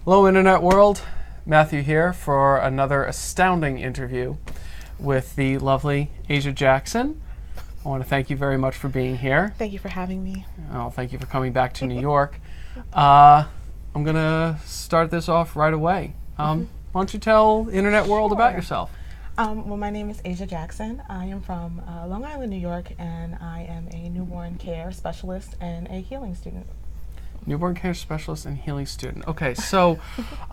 Hello, Internet world. Matthew here for another astounding interview with the lovely Asia Jackson. I want to thank you very much for being here. Thank you for having me. Oh, thank you for coming back to New York. I'm going to start this off right away. Why don't you tell the Internet world about yourself? Well, my name is Asia Jackson. I am from Long Island, New York, and I am a newborn care specialist and a healing student. Newborn care specialist and healing student. Okay, so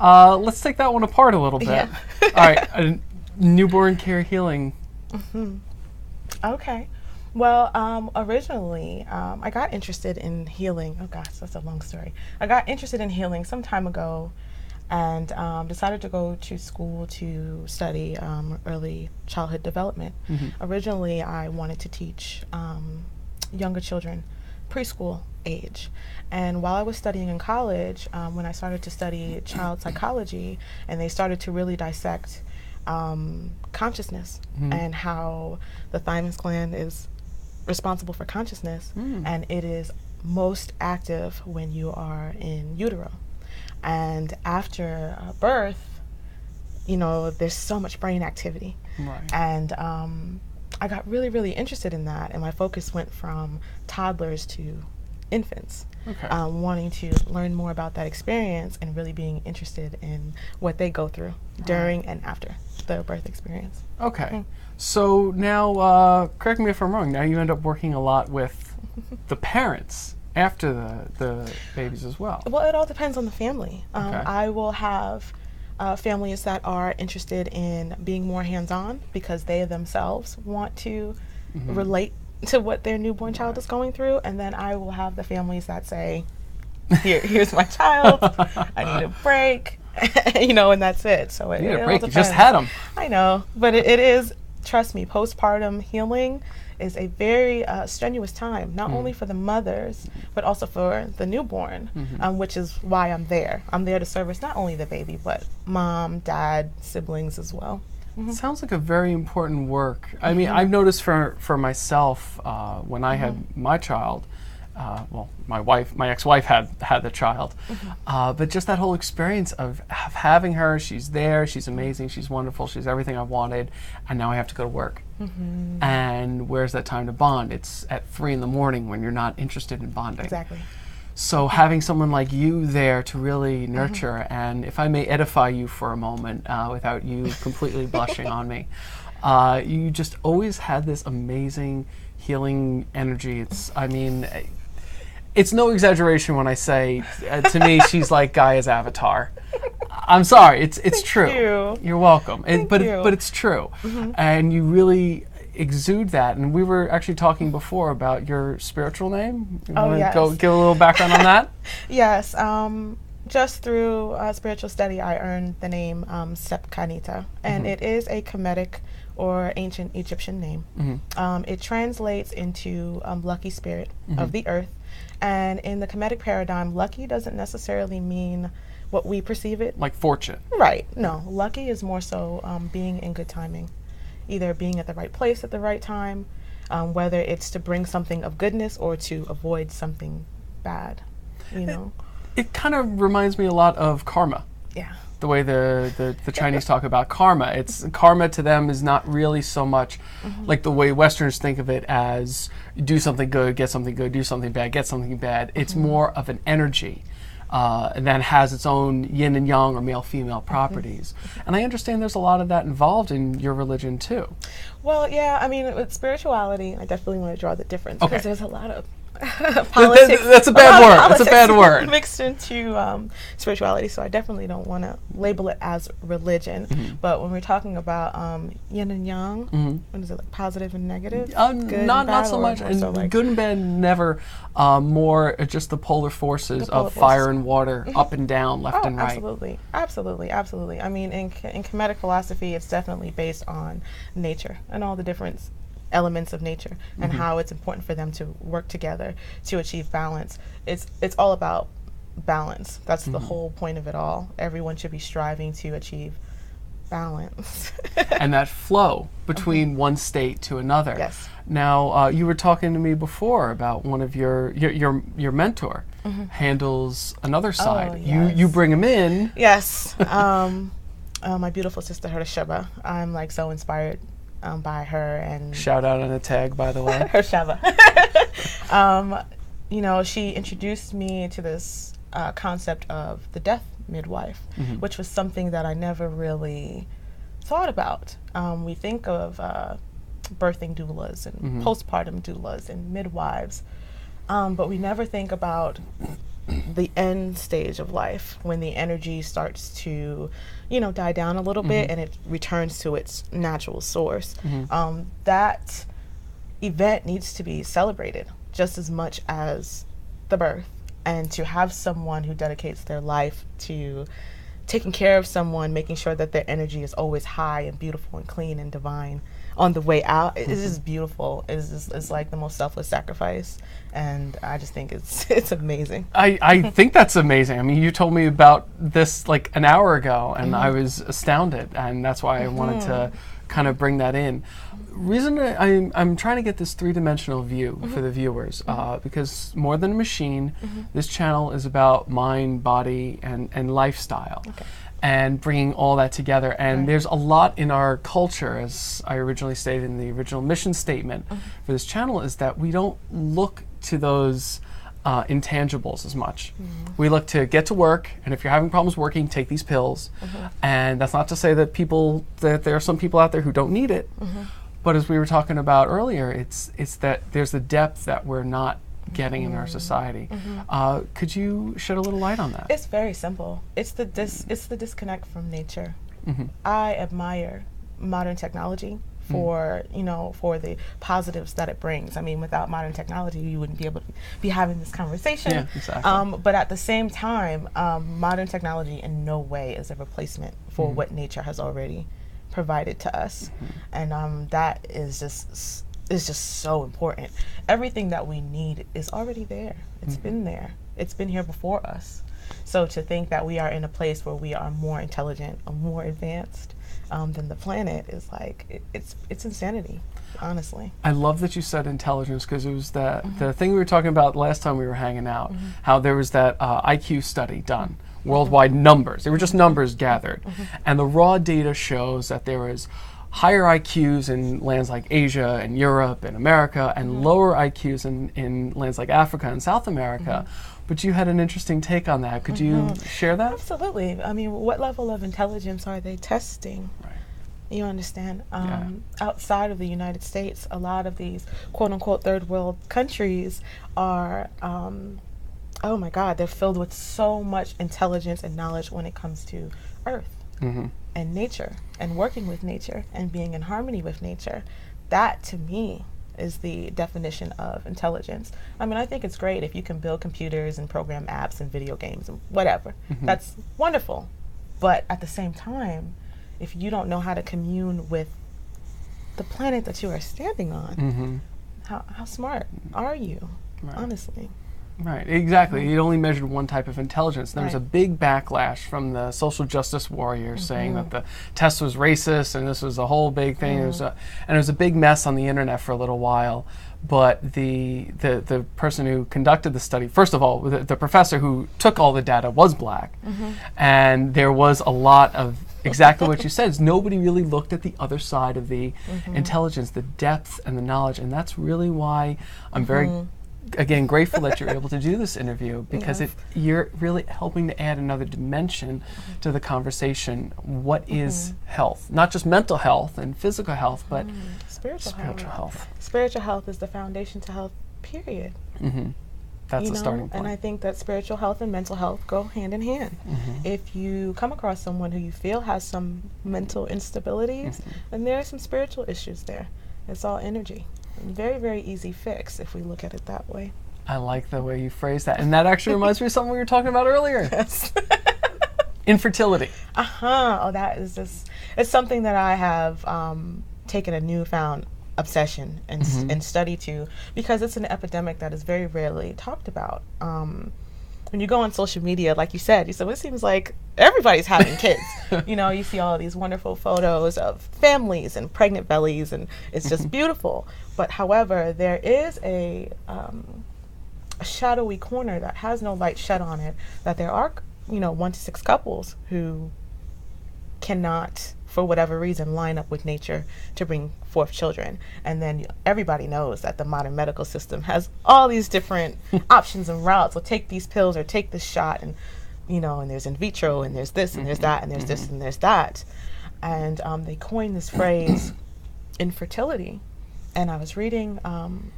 let's take that one apart a little bit. Yeah. All right, newborn care healing. Okay. Well, originally, I got interested in healing. Oh gosh, that's a long story. I got interested in healing some time ago and decided to go to school to study early childhood development. Originally, I wanted to teach younger children, preschool age. And while I was studying in college, when I started to study child psychology, and they started to really dissect consciousness and how the thymus gland is responsible for consciousness, and it is most active when you are in utero. And after birth, you know, there's so much brain activity. Right. And I got really, really interested in that, and my focus went from toddlers to infants, wanting to learn more about that experience and really being interested in what they go through during and after the birth experience. Okay. So now, correct me if I'm wrong, now you end up working a lot with the parents after the babies as well. Well, it all depends on the family. I will have families that are interested in being more hands-on because they themselves want to relate to what their newborn child is going through, and then I will have the families that say, here's my child, I need a break, you know, and that's it. So it, You need it a all break, you depends. just had them. I know, but it is, trust me, postpartum healing is a very strenuous time, not only for the mothers, but also for the newborn, which is why I'm there. I'm there to service not only the baby, but mom, dad, siblings as well. Sounds like a very important work. I mean, I've noticed for myself, when I had my child, well, my ex-wife had the child, but just that whole experience of having her, she's there, she's amazing, she's wonderful, she's everything I wanted, and now I have to go to work. And where's that time to bond? It's at 3 in the morning when you're not interested in bonding. Exactly. So having someone like you there to really nurture, and if I may edify you for a moment without you completely blushing on me, you just always had this amazing healing energy. It's, I mean, it's no exaggeration when I say, to me, she's like Gaia's avatar. I'm sorry, it's true. you. You're welcome. But you. But it's true, and you really exude that. And we were actually talking before about your spiritual name. You wanna yes. go give a little background on that? Yes, just through spiritual study, I earned the name Sepka Neetah, and it is a Kemetic or ancient Egyptian name. It translates into lucky spirit of the earth, and in the Kemetic paradigm, lucky doesn't necessarily mean what we perceive it. Like fortune. Right. No, lucky is more so being in good timing, either being at the right place at the right time, whether it's to bring something of goodness or to avoid something bad, you know. It kind of reminds me a lot of karma. Yeah. The way the Chinese talk about karma. It's karma to them is not really so much like the way Westerners think of it as do something good, get something good, do something bad, get something bad. It's more of an energy. And that has its own yin and yang or male-female properties. And I understand there's a lot of that involved in your religion too. Well, yeah, I mean, with spirituality, I definitely want to draw the difference because there's a lot of politics. That's a bad word. That's a bad word. Mixed into spirituality, so I definitely don't want to label it as religion. But when we're talking about yin and yang, what is it, like positive and negative? Not so much. And like good and bad never. More just the polar forces of fire and water, up and down, left and right. Absolutely, absolutely, absolutely. I mean, in Kemetic philosophy, it's definitely based on nature and all the different elements of nature and how it's important for them to work together to achieve balance. It's all about balance. That's the whole point of it all. Everyone should be striving to achieve balance. And that flow between one state to another. Yes. Now, you were talking to me before about one of your mentor handles another side. Yes. You bring him in. Yes. My beautiful sister, her Sheba. I'm like so inspired by her, and Shout out on a tag, by the way. her Sheba. You know, she introduced me to this concept of the death midwife, which was something that I never really thought about. We think of birthing doulas and postpartum doulas and midwives, but we never think about the end stage of life, when the energy starts to, you know, die down a little bit and it returns to its natural source. That event needs to be celebrated just as much as the birth, and to have someone who dedicates their life to taking care of someone, making sure that their energy is always high and beautiful and clean and divine on the way out. It is just beautiful. It's like the most selfless sacrifice, and I just think it's amazing. I think that's amazing. I mean, you told me about this like an hour ago, and I was astounded, and that's why I wanted to kind of bring that in. Reason I'm trying to get this three-dimensional view for the viewers, because more than a machine, this channel is about mind, body, and lifestyle. And bringing all that together. And there's a lot in our culture, as I originally stated in the original mission statement for this channel, is that we don't look to those intangibles as much. We look to get to work, and if you're having problems working, take these pills. And that's not to say that there are some people out there who don't need it. But as we were talking about earlier, it's that there's a depth that we're not getting in our society. Could you shed a little light on that? It's very simple. It's the disconnect from nature. I admire modern technology for for the positives that it brings. I mean, without modern technology, you wouldn't be able to be having this conversation. Yeah, exactly. But at the same time, modern technology in no way is a replacement for what nature has already provided to us, and that is just so important. Everything that we need is already there. It's been there. It's been here before us. So to think that we are in a place where we are more intelligent or more advanced than the planet is like, it's insanity, honestly. I love that you said intelligence, because it was the thing we were talking about last time we were hanging out, how there was that IQ study done. Worldwide numbers. They were just numbers gathered. And the raw data shows that there was higher IQs in lands like Asia and Europe and America, and lower IQs in lands like Africa and South America. But you had an interesting take on that. Could you share that? Absolutely. I mean, what level of intelligence are they testing? You understand? Outside of the United States, a lot of these quote-unquote third world countries are oh my God, they're filled with so much intelligence and knowledge when it comes to Earth and nature and working with nature and being in harmony with nature. That, to me, is the definition of intelligence. I mean, I think it's great if you can build computers and program apps and video games and whatever. That's wonderful. But at the same time, if you don't know how to commune with the planet that you are standing on, how smart are you, honestly? Right, exactly. It only measured one type of intelligence. There was a big backlash from the social justice warriors saying that the test was racist, and this was a whole big thing. It was a big mess on the internet for a little while. But the person who conducted the study, first of all, the professor who took all the data was black, and there was a lot of exactly what you said. Is nobody really looked at the other side of the intelligence, the depth and the knowledge, and that's really why I'm very again grateful that you're able to do this interview, because you're really helping to add another dimension to the conversation. What is health? Not just mental health and physical health, but spiritual health. Spiritual health is the foundation to health, period. That's the starting point. And I think that spiritual health and mental health go hand in hand. If you come across someone who you feel has some mental instabilities, then there are some spiritual issues there. It's all energy. Very, very easy fix if we look at it that way. I like the way you phrase that. And that actually reminds me of something we were talking about earlier. Yes. Infertility. Oh, that is just, it's something that I have taken a newfound obsession and study to, because it's an epidemic that is very rarely talked about. when you go on social media, like you said, well, it seems like everybody's having kids. You know, you see all these wonderful photos of families and pregnant bellies, and it's just beautiful. But however, there is a shadowy corner that has no light shed on it, that there are, 1 to 6 couples who cannot, for whatever reason, line up with nature to bring forth children. And then everybody knows that the modern medical system has all these different options and routes. So take these pills or take this shot, and and there's in vitro, and there's this, and there's that, and there's this, and there's that. And they coined this phrase, infertility. And I was reading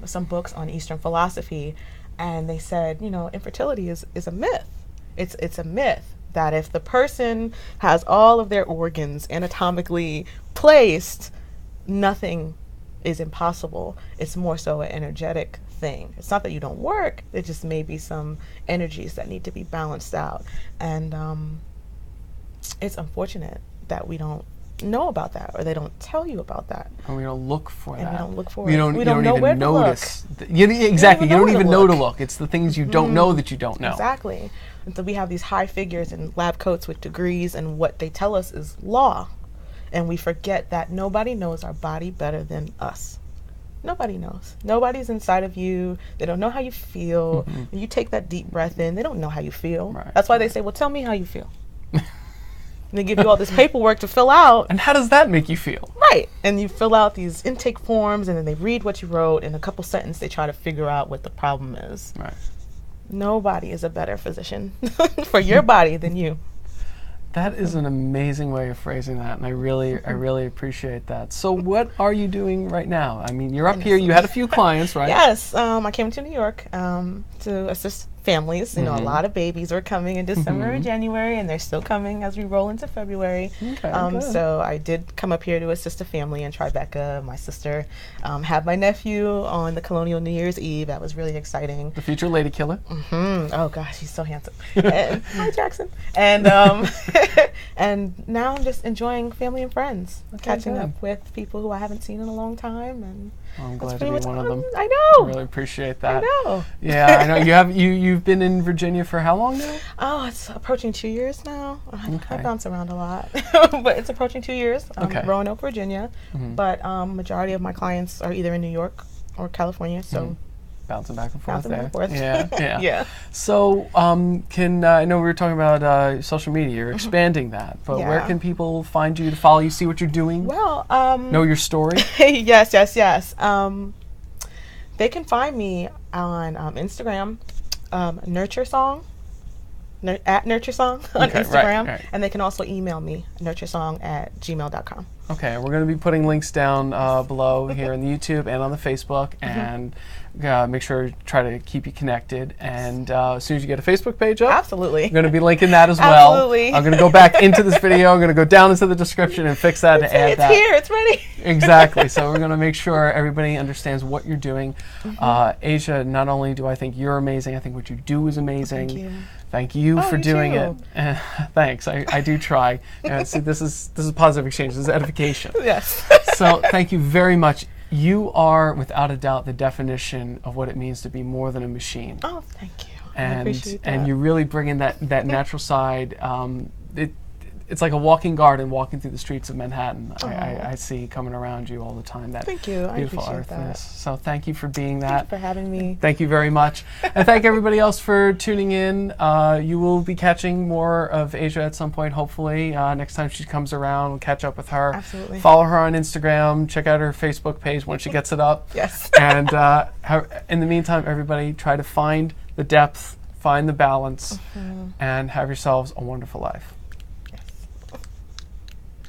some books on Eastern philosophy, and they said, infertility is a myth. It's a myth that if the person has all of their organs anatomically placed, nothing is impossible. It's more so an energetic thing. It's not that you don't work, it just may be some energies that need to be balanced out. And it's unfortunate that we don't know about that, or they don't tell you about that. And we don't look for that. We don't look for it. We don't know even where notice. to look. Exactly. You don't even know to look. It's the things you don't know that you don't know. Exactly. And so we have these high figures in lab coats with degrees, and what they tell us is law. And we forget that nobody knows our body better than us. Nobody knows. Nobody's inside of you. They don't know how you feel. When you take that deep breath in, they don't know how you feel. Right. That's why they say, well, tell me how you feel. And they give you all this paperwork to fill out. And how does that make you feel? Right. And you fill out these intake forms, and then they read what you wrote. In a couple sentences, they try to figure out what the problem is. Right. Nobody is a better physician for your body than you. That is an amazing way of phrasing that, and I really appreciate that. So what are you doing right now? I mean, you're up here. You had a few clients, right? Yes. I came to New York to assist families. A lot of babies are coming in December and January, and they're still coming as we roll into February. Okay, so I did come up here to assist a family in Tribeca. My sister had my nephew on the Colonial New Year's Eve. That was really exciting. The future lady killer. Oh gosh, he's so handsome. And, hi Jackson. And and now I'm just enjoying family and friends, catching up with people who I haven't seen in a long time, and I'm glad to be one of them. I know. I really appreciate that. I know. Yeah, I know. You've been in Virginia for how long now? Oh, it's approaching 2 years now. Okay. I bounce around a lot, but it's approaching 2 years. Roanoke, Virginia. But majority of my clients are either in New York or California, so bouncing back and forth bouncing back there. and forth. Yeah. Yeah. So, I know we were talking about social media. You're expanding that, but where can people find you to follow you, see what you're doing? Well, know your story. yes. They can find me on Instagram, nurturesong, at nurturesong on Instagram, right. And they can also email me, nurturesong@gmail.com. Okay, we're going to be putting links down below here on the YouTube and on the Facebook, and make sure to try to keep you connected. And as soon as you get a Facebook page up, absolutely, I'm going to be linking that as well. Absolutely. I'm going to go back into this video. I'm going to go down into the description and fix that and add that. It's here. It's ready. Exactly. So we're going to make sure everybody understands what you're doing. Asia, not only do I think you're amazing, I think what you do is amazing. Thank you. Thank you for doing too. it. Thanks. I do try. See, this is positive exchange. This is edification. Yes. So thank you very much. You are, without a doubt, the definition of what it means to be more than a machine. Oh, thank you. I appreciate that. And you really bring in that natural side. It's like a walking garden walking through the streets of Manhattan. I see coming around you all the time. That thank you. Beautiful I appreciate earthness. that. So thank you for being that. Thank you for having me. Thank you very much. And thank everybody else for tuning in. You will be catching more of Asia at some point, hopefully. Next time she comes around, we'll catch up with her. Absolutely. Follow her on Instagram. Check out her Facebook page when she gets it up. Yes. And in the meantime, everybody, try to find the depth, find the balance, and have yourselves a wonderful life.